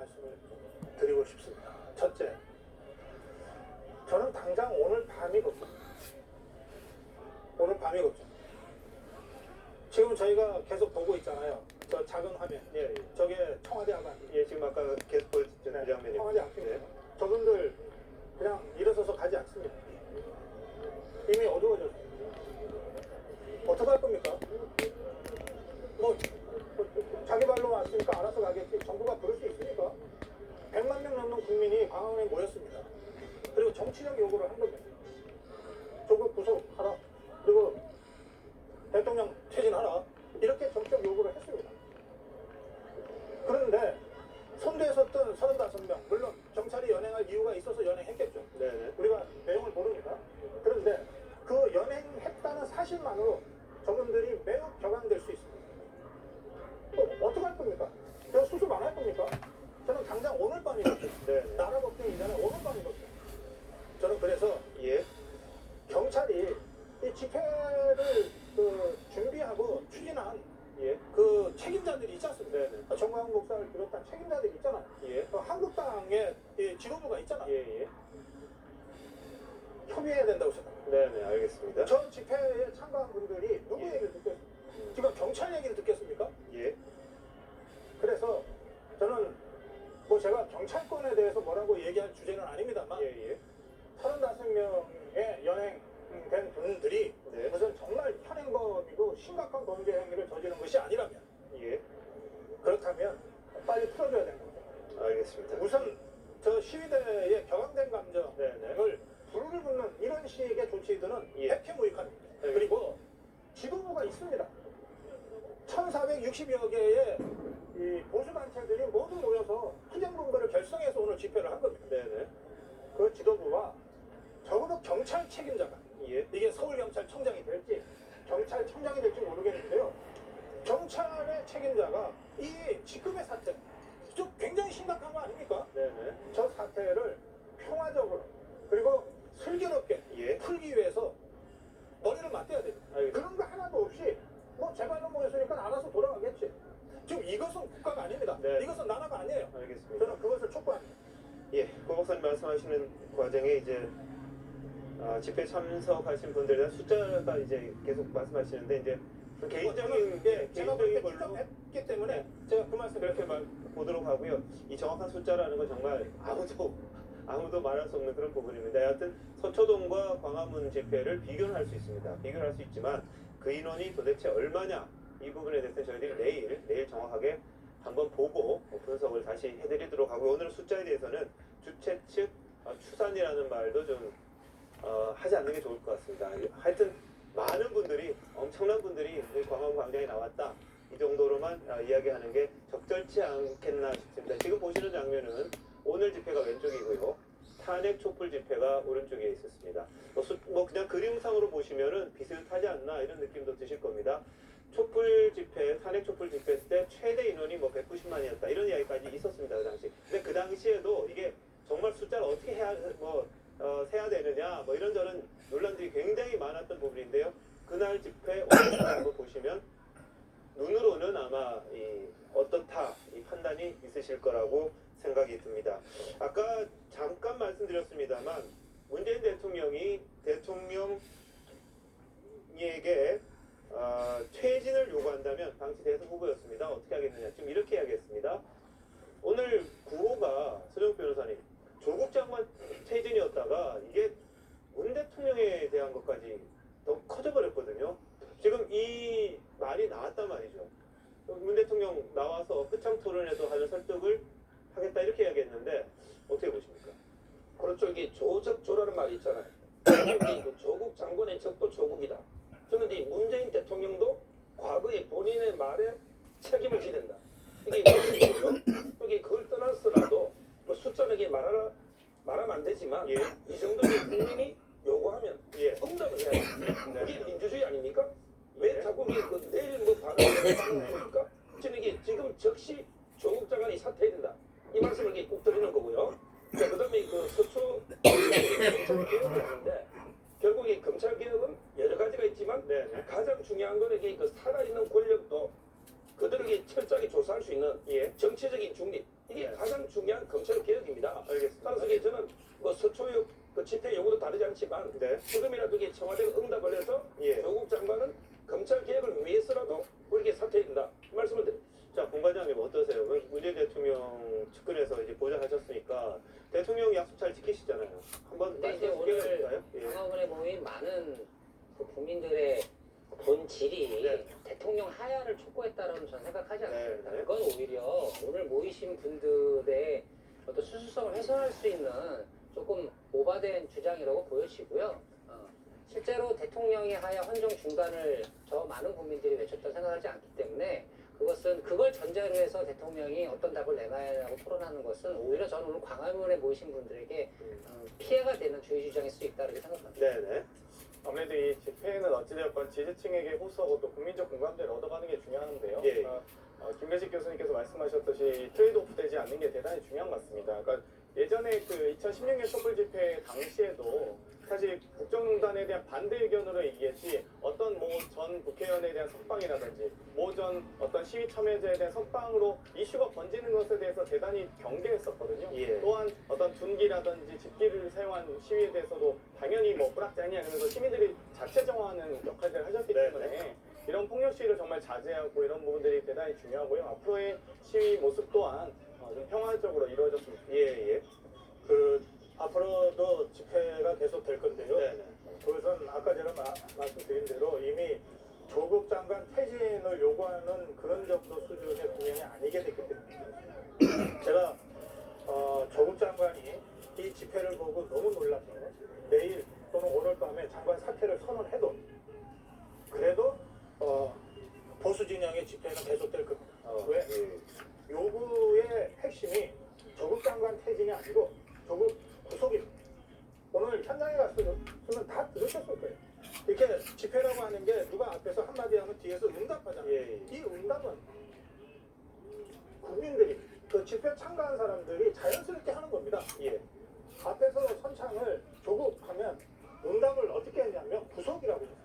말씀을 드리고 싶습니다. 첫째, 저는 당장 오늘 밤이거든요. 오늘 밤이거든요. 지금 저희가 계속 보고 있잖아요. 저 작은 화면. 예, 예. 저게 청와대 앞안. 예, 지금 아까 계속 보여주셨던 네, 그 장면입니다. 청와대 앞입니다. 네. 저분들 그냥 일어서서 가지 않습니다. 이미 어두워졌어요. 어떡할 겁니까? 뭐 자기 발로 왔으니까 알아서 가겠지. 정부가 그럴 수 있으니까. 100만 명 넘는 국민이 광화문에 모였습니다. 그리고 정치적 요구를 한 겁니다. 조국 구속하라. 그리고 대통령 퇴진하라. 이렇게 정치적 요구를 했습니다. 그런데 선두에 섰던 35명, 물론 경찰이 연행할 이유가 있어서 연행했겠죠. 네네. 우리가 내용을 모릅니다. 그런데 그 연행했다는 사실만으로 저분들이 매우 격앙될 수 있습니다. 어떡할 겁니까? 제가 수습 안 할 겁니까? 저는 당장 오늘 밤이거든요. 네. 나라 걱정이 전에 오늘 밤이거든요. 저는 그래서 예. 경찰이 이 집회를 준비하고 추진한 예. 그 책임자들이 있지 않습니까? 네네. 정광훈 목사를 비롯한 책임자들이 있잖아요. 예. 한국당의 이 지도부가 있잖아요. 예, 예. 협의해야 된다고 생각합니다. 네네, 알겠습니다. 전 집회에 참가한 분들이 누구 얘기를 듣겠습니까? 지금 경찰 얘기를 듣겠습니까? 예. 그래서 저는 뭐 제가 경찰권에 대해서 뭐라고 얘기할 주제는 아닙니다만 예, 예. 35명의 연행된 분들이 네. 무슨 정말 현행범이고 심각한 범죄 행위를 저지른 것이 아니라면 예. 그렇다면 빨리 풀어줘야 되는 거죠. 알겠습니다. 우선 저 시위대의 격앙된 감정을 네네. 불을 붙는 이런 식의 조치들은 예. 백해무익합니다. 네. 그리고 지도부가 있습니다. 1460여 개의 이 보수단체들이 모두 모여서 투쟁본부를 결성해서 오늘 집회를 한 겁니다. 네네. 그 지도부와 적어도 경찰 책임자가 예. 이게 서울경찰청장이 될지 경찰청장이 될지 모르겠는데요. 경찰의 책임자가 이 지금의 사태 좀 굉장히 심각한 거 아닙니까? 네네. 저 사태를 평화적으로 그리고 슬기롭게 예. 풀기 위해서 머리를 맞대야 됩니다. 알겠습니다. 그런 거 하나도 없이 뭐 제발로 모였으니까 알아서 돌아가겠지. 지금 이것은 국가가 아닙니다. 네. 이것은 나라가 아니에요. 알겠습니다. 저는 그것을 촉구합니다. 예, 고 박사님 말씀하시는 과정에 이제 집회 참석하신 분들에 대한 숫자가 이제 계속 말씀하시는데 이제 좀 개인적인 제가 볼 때 걸로 추정했기 때문에 제가 그 말씀 그렇게 보도록 하고요. 이 정확한 숫자라는 건 정말 아무도 말할 수 없는 그런 부분입니다. 여하튼 서초동과 광화문 집회를 비교는 할 수 있습니다. 비교를 할 수 있지만 그 인원이 도대체 얼마냐 이 부분에 대해서 저희들이 내일 정확하게 한번 보고 분석을 다시 해드리도록 하고 오늘 숫자에 대해서는 주최 측 추산이라는 말도 좀 하지 않는 게 좋을 것 같습니다. 하여튼 많은 분들이 엄청난 분들이 광화문 광장에 나왔다 이 정도로만 이야기하는 게 적절치 않겠나 싶습니다. 지금 보시는 장면은 오늘 집회가 왼쪽이고요. 탄핵 촛불 집회가 오른쪽에 있었습니다. 뭐 그냥 그림상으로 보시면은 비슷하지 않나 이런 느낌도 드실 겁니다. 촛불 집회, 탄핵 촛불 집회 때 최대 인원이 뭐 190만이었다 이런 이야기까지 있었습니다 그 당시. 근데 그 당시에도 이게 정말 숫자를 어떻게 해야 세야 되느냐 뭐 이런저런 논란들이 굉장히 많았던 부분인데요. 그날 집회 오늘 한번 보시면 눈으로는 아마 어떻다 이 판단이 있으실 거라고 생각이 듭니다. 아까 잠깐 말씀드렸습니다만 문재인 대통령이 대통령에게 퇴진을 요구한다면 당시 대선 후보였습니다. 어떻게 하겠느냐. 지금 이렇게 이야기했습니다. 오늘 구호가 서정욱 변호사님 조국 장관 퇴진이었다가 이게 문 대통령에 대한 것까지 더 커져버렸거든요. 지금 이 말이 나왔단 말이죠. 문 대통령 나와서 끝장 토론에서 하는 설득을 하겠다 이렇게 이야기했는데 어떻게 보십니까? 그렇죠. 이게 조적조라는 말이 있잖아요. 그 조국 장관의 적도 조국이다. 저는 이 문재인 대통령도 과거에 본인의 말에 책임을 져야 된다. 이게 그걸 떠나서라도 뭐 숫자는 이게 말하면 안 되지만 예. 이 정도의 국민이 요구하면 예. 응답을 해야 돼. 그게 민주주의 아닙니까? 왜 네. 자꾸 이게 내일 뭐 반응합니까? 저는 이게 지금 즉시 조국 장관이 사퇴해야 된다. 이 말씀을 이렇게 꼭 드리는 거고요. 그 다음에 그 서초 검찰 개혁을 하는데 결국 이 검찰 개혁은 여러 가지가 있지만 네. 가장 중요한 거는 이게 그 살아있는 권력도 그들에게 철저하게 조사할 수 있는 예. 정치적인 중립 이게 네. 가장 중요한 검찰 개혁입니다. 알겠습니다. 따라서 이게 저는 뭐 서초역 그 집회 요구도 다르지 않지만 네. 지금이라도 이게 청와대가 응답을 해서 예. 조국 장관은 검찰 개혁을 위해서라도 우리에게 사퇴해야 된다 이 말씀을 드립니다. 자, 본과장님 어떠세요? 문재인 대통령 측근에서 이제 보좌하셨으니까 대통령 약속 잘 지키시잖아요. 한번 근데 이제 말씀해 오늘 주실까요? 예. 광화문에 모인 많은 그 국민들의 본질이 네. 대통령 하야를 촉구했다라는 저는 생각하지 않습니다. 네, 네. 그건 오히려 오늘 모이신 분들의 어떤 수수성을 훼손할 수 있는 조금 오바된 주장이라고 보여지고요. 실제로 대통령의 하야 헌정 중단을 저 많은 국민들이 외쳤다 생각하지 않기 때문에 그것은 그걸 전제로 해서 대통령이 어떤 답을 내놔야라고 토론하는 것은 오히려 저는 오늘 광화문에 모이신 분들에게 피해가 되는 주의 주장일 수 있다고 생각합니다. 네네. 아무래도 이 집회는 어찌되었건 지지층에게 호소하고 또 국민적 공감대를 얻어가는 게 중요한데요. 예. 김배식 교수님께서 말씀하셨듯이 트레이드오프 되지 않는 게 대단히 중요한 것 같습니다. 그러니까 예전에 그 2016년 촛불 집회 당시에도 사실 국정농단에 대한 반대 의견으로 얘기했지 어떤 뭐 전 국회의원에 대한 석방이라든지 뭐 전 어떤 시위 참여자에 대한 석방으로 이슈가 번지는 것에 대해서 대단히 경계했었거든요. 예. 또한 어떤 둔기라든지 집기를 사용한 시위에 대해서도 당연히 뭐 불합리하냐 이러면서 시민들이 자체 정화하는 역할들을 하셨기 네, 때문에 이런 폭력 시위를 정말 자제하고 이런 부분들이 대단히 중요하고요. 앞으로의 시위 모습 또한 좀 평화적으로 이루어졌으면 좋겠습니다. 예, 예. 그 앞으로도 집회가 계속 될 건데요. 네네. 그것은 아까 제가 말씀드린 대로 이미 조국 장관 퇴진을 요구하는 그런 정도 수준의 국면이 아니게 됐기 때문에 제가 조국 장관이 이 집회를 보고 너무 놀라서 내일 또는 오늘 밤에 장관 사퇴를 선언해도 그래도 보수 진영의 집회는 계속될 겁니다. 왜? 예. 요구의 핵심이 조국 장관 퇴진이 아니고 조국 구속입니다. 오늘 현장에 갔으면 다 들으셨을 거예요. 이렇게 집회라고 하는 게 누가 앞에서 한마디 하면 뒤에서 응답하잖아요. 예, 예. 이 응답은 국민들이 그 집회 참가한 사람들이 자연스럽게 하는 겁니다. 예. 앞에서 선창을 조국 하면 응답을 어떻게 했냐면 구속이라고 했어요.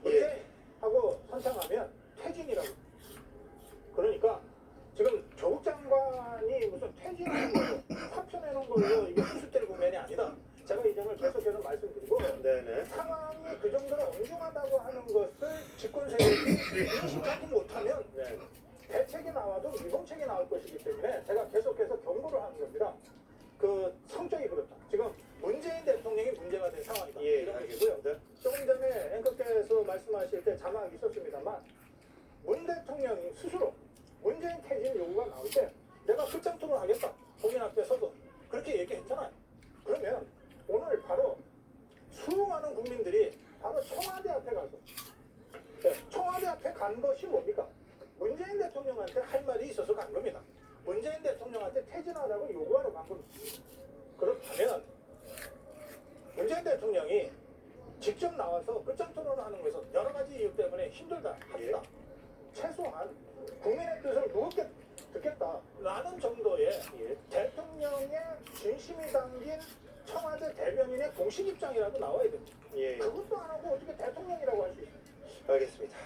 예. 이렇게 하고 선창하면 퇴진이라고 했어요. 그러니까 지금 조국 장관이 무슨 퇴진하는 걸로 사표내는 걸로 이게 수습될 국면이 아니다. 제가 이 점을 계속해서 말씀드리고 네네. 상황이 그 정도로 엄중하다고 하는 것을 집권 세력이 인식하지 못하면 네. 대책이 나와도 미봉책이 나올 것이기 때문에 제가 계속해서 경고를 하는 겁니다. 그 성격이 그렇다. 지금 문재인 대통령이 문제가 된 상황이다. 예, 이런 것이고요. 알겠습니다. 조금 전에 앵커께서 말씀하실 때 자막이 있었습니다만 문 대통령이 스스로 문재인 퇴진 요구가 나올 때 내가 출장 토론하겠다. 국민 앞에 서서 그렇게 얘기했잖아요. 그러면 오늘 바로 수많은 국민들이 바로 청와대 앞에 가서 청와대 앞에 간 것이 뭡니까? 문재인 대통령한테 할 말이 있어서 간 겁니다. 문재인 대통령한테 퇴진하라고 요구하러 간 겁니다. 그렇다면 문재인 대통령이 직접 나와서 끝장 토론을 하는 것은 여러 가지 이유 때문에 힘들다 합니다. 최소한 국민의 뜻을 무겁게 듣겠다라는 정도의 대통령의 진심이 담긴 청와대 대변인의 공식 입장이라도 나와야 됩니다. 예. 그것도 안 하고 어떻게 대통령이라고 할 수 있어요? 알겠습니다.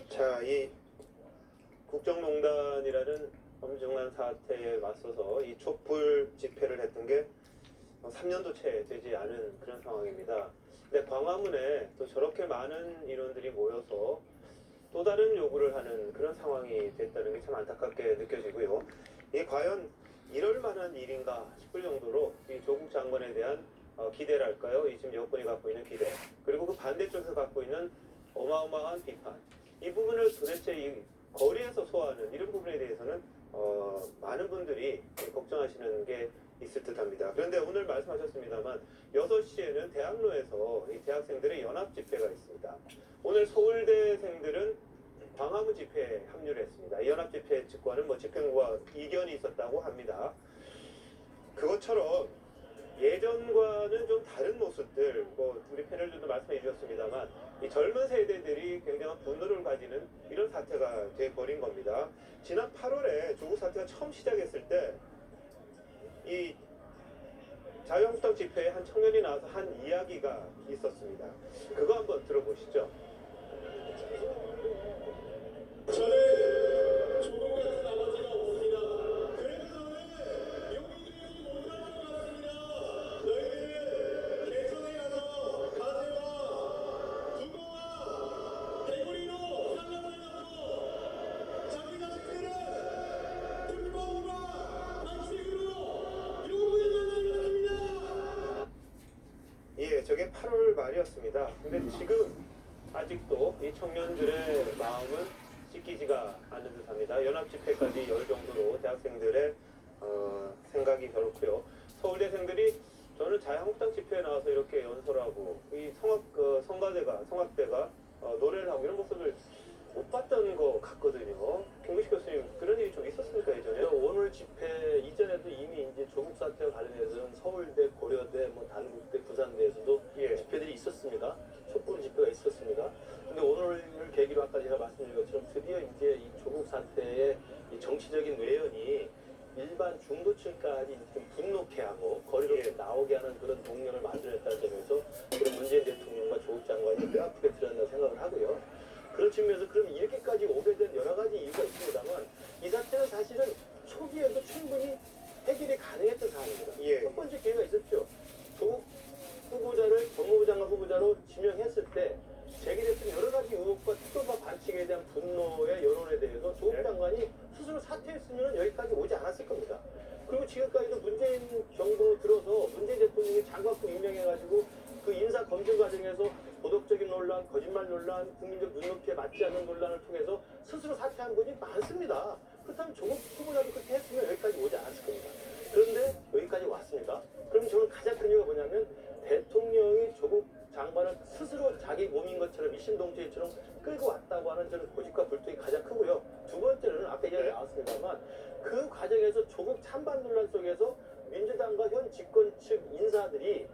자, 이 국정농단이라는 엄중한 사태에 맞서서 이 촛불 집회를 했던 게 3년도 채 되지 않은 그런 상황입니다. 근데 광화문에 또 저렇게 많은 인원들이 모여서 또 다른 요구를 하는 그런 상황이 됐다는 게 참 안타깝게 느껴지고요. 이게 과연 이럴 만한 일인가 싶을 정도로 이 조국 장관에 대한 기대랄까요? 이 지금 여권이 갖고 있는 기대, 그리고 그 반대쪽에서 갖고 있는 어마어마한 비판, 이 부분을 도대체 이 거리에서 소화하는 이런 부분에 대해서는 많은 분들이 걱정하시는 게 있을 듯합니다. 그런데 오늘 말씀하셨습니다만 6시에는 대학로에서 이 대학생들의 연합 집회가 있습니다. 오늘 서울대생들은 광화문 집회에 합류를 했습니다. 이 연합 집회 측과는 뭐 집행부와 이견이 있었다고 합니다. 그것처럼 예전과는 좀 다른 모습들, 뭐 우리 패널들도 말씀해 주셨습니다만 이 젊은 세대들이 굉장한 분노를 가지는 이런 사태가 돼버린 겁니다. 지난 8월에 조국 사태가 처음 시작했을 때 이 자유한국당 집회에 한 청년이 나와서 한 이야기가 있었습니다. 그거 한번 들어보시죠. 저는 조국 같은 아버지가 말이었습니다. 근데 지금 아직도 이 청년들의 마음은 씻기지가 않는 듯합니다. 연합 집회까지 열 정도로 대학생들의 생각이 그렇고요. 서울대생들이 저는 자유한국당 집회에 나와서 이렇게 연설하고 이 성악대가 노래를 하고 이런 모습을 못 봤던 것 같거든요. 김구식 교수님 그런 일이 좀 있었습니까 예전에? 오늘 집회 이전에도 이미 이제 조국 사태와 관련해서는 서울대, 고려대, 뭐 단국대, 부산대에서도 예. 집회들이 있었습니다. 촛불 집회가 있었습니다. 근데 오늘을 계기로 아까 제가 말씀드린 것처럼 드디어 이제 이 조국 사태의 이 정치적인 외연이 일반 중도층까지 좀 분노케 하고 거리로 예. 나오게 하는 그런 동력을 만들어냈다는 점에서 그런 문재인 대통령과 조국 장관이 뼈아프게 드러난다고 생각을 하고요. 그런 측면에서 그럼 이렇게까지 오게 된 여러 가지 이유가 있습니다만 이 사태는 사실은 초기에도 충분히 해결이 가능했던 사안입니다. 예. 첫 번째 기회가 있었죠. 조국 후보자를 법무부 장관 후보자로 지명했을 때 제기됐던 여러 가지 의혹과 특검과 반칙에 대한 분노의 여론에 대해서 조국 네. 장관이 스스로 사퇴했으면 여기까지 오지 않았을 겁니다. 그리고 지금까지도 문재인 정부 들어서 문재인 대통령이 장관급 임명해가지고 그 인사 검증 과정에서 도덕적인 논란, 거짓말 논란, 국민적 눈높이에 맞지 않는 논란을 통해서 스스로 사퇴한 분이 많습니다. 그렇다면 조국 후보자도 그렇게 했으면 여기까지 오지 않았을 겁니다. 그런데 여기까지 왔습니다. 그럼 저는 가장 큰 이유가 뭐냐면 대통령이 조국 장관을 스스로 자기 몸인 것처럼 일심동체처럼 끌고 왔다고 하는 저는 고집과 불통이 가장 크고요. 두 번째는 아까 얘기 나왔습니다만 그 과정에서 조국 찬반 논란 속에서 민주당과 현 집권 측 인사들이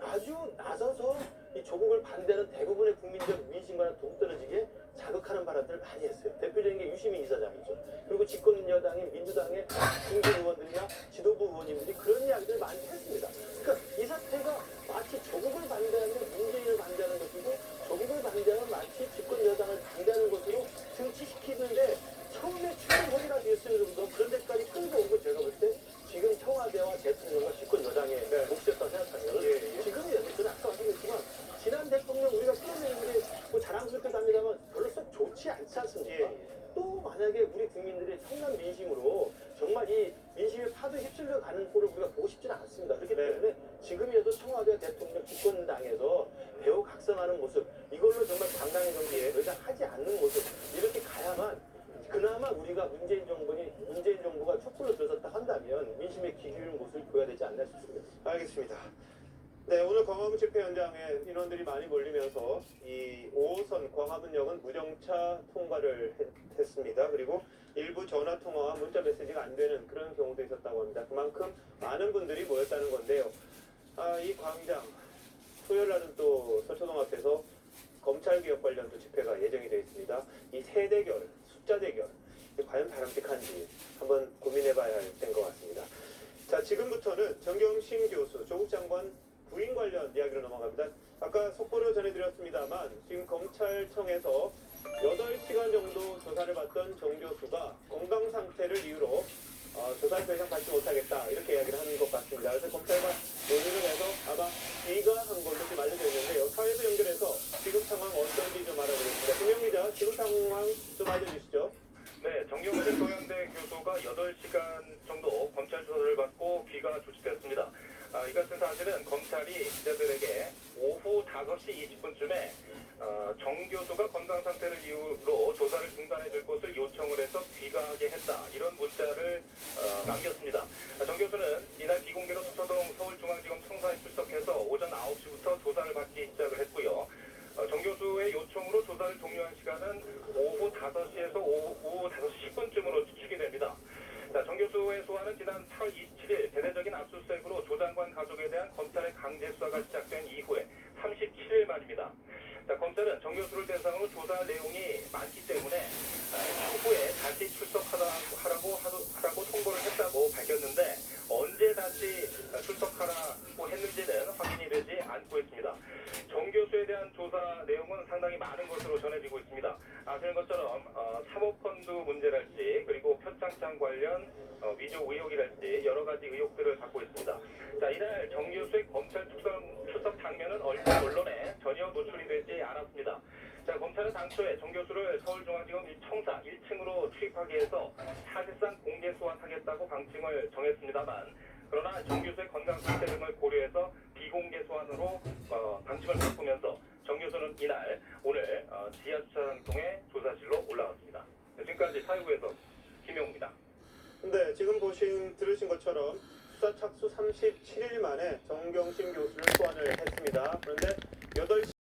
아주 나서서 이 조국을 반대하는 대부분의 국민적 민심과는 동떨어지게 자극하는 발언들을 많이 했어요. 대표적인 게 유시민 이사장이죠. 그리고 집권 여당인 민주당의 중진 의원들이나 지도부 의원님들이 그런 이야기들을 많이 했습니다. 그러니까 이 사태가 마치 조국을 반대하는 문재인을 반대하는 것이고 조국을 반대하는 마치 집권 여당을 반대하는 것으로 정치시키는데 처음에 충분히 됐을 정도 그런 데까지 끌고 온 거 제가 볼 때 지금 청와대와 대통령과 집권 여당의 몫이었다고 생각합니다. 지금이라도 저는 아까 말씀드렸지만 지난 대통령 우리가 끌어내는 게 뭐 자랑스럽게 합니다만 별로 썩 좋지 않지 않습니까? 또 만약에 우리 국민들의 청난 민심으로 정말 이 민심의 파도에 휩쓸려 가는 꼴을 우리가 보고 싶지는 않습니다. 그렇기 때문에 지금이라도 청와대 대통령 집권당에서 배후 각성하는 모습 이걸로 정말 당당히 정치에 더 이상 하지 않는 모습 이렇게 가야만 그나마 우리가 문재인 정부가 촛불로 들어섰다 한다면 민심의 기울는 모습을 보여야 되지 않나 싶습니다. 알겠습니다. 네, 오늘 광화문 집회 현장에 인원들이 많이 몰리면서 이 5호선 광화문역은 무정차 통과를 했습니다. 그리고 일부 전화 통화와 문자 메시지가 안 되는 그런 경우도 있었다고 합니다. 그만큼 많은 분들이 모였다는 건데요. 이 광장 토요일 날은 또 서초동 앞에서 검찰개혁 관련 또 집회가 예정이 되어 있습니다. 이 세 대결, 숫자 대결 과연 바람직한지 한번 고민해봐야 될 것 같습니다. 자, 지금부터는 정경심 교수, 조국 장관 부인 관련 이야기로 넘어갑니다. 아까 속보로 전해드렸습니다만 지금 검찰청에서 8시간 정도 조사를 받던 정 교수가 건강 상태를 이유로 조사를 더 이상 받지 못하겠다 이렇게 이야기를 하는 것 같습니다. 그래서 검찰과 논의를 해서 아마 귀가한 걸로 지금 알려져 있는데요. 사회부 연결해서 지금 상황 어떤지 좀 알아보겠습니다. 김영 기자, 지금 상황 좀 알려주시죠. 네, 정경심 동양대 교수가 8시간 정도 검찰 조사를 받고 귀가 조치됐습니다. 이것은 사실은 검찰이 기자들에게 오후 5시 20분쯤에 정 교수가 건강 상태를 이유로 조사를 중단해 줄 것을 요청을 해서 귀가하게 했다. 이런 문자를 남겼습니다. 정 교수는 이날 비공개로 서초동 서울중앙지검 청사에 출석해서 오전 9시부터 조사를 받기 시작을 했고요. 정 교수의 요청으로 조사를 종료한 시간은 오후 5시에서 오후 5시 10분쯤으로 추측이 됩니다. 정 교수의 소환은 지난 8월 27일 대대적인 압수수색으로 조 장관 가족에 대한 검찰의 강제 수사가 시작된 이후에 37일 만입니다. 검찰은 정 교수를 대상으로 조사할 내용이 많기 때문에 추후에 다시 출석하라고 통보를 했다고 밝혔는데 언제 다시 출석하라고 했는지는 확인이 되지 않고 있습니다. 정 교수에 대한 조사 내용은 상당히 많은 것으로 전해지고 있습니다. 아시는 것처럼 사모펀드 문제랄지 그리고 표창장 관련 위조 의혹이랄지 여러 가지 의혹들을 갖고 있습니다. 자, 이날 정 교수의 검찰 출석 장면은 언론에 전혀 노출이 되지 않았습니다. 자, 검찰은 당초에 정 교수를 서울중앙지검 청사 1층으로 출입하게 해서 사실상 공개 소환하겠다고 방침을 정했습니다만 그러나 정 교수의 건강 상태 등을 고려해서 비공개 소환으로 방침을 바꾸면서 정 교수는 이날 오늘 지하 주차장 통해 조사실로 올라갔습니다. 네, 지금까지 사회부에서 김영우입니다. 근데 지금 들으신 것처럼 수사 착수 37일 만에 정경심 교수를 소환을 했습니다. 그런데 8시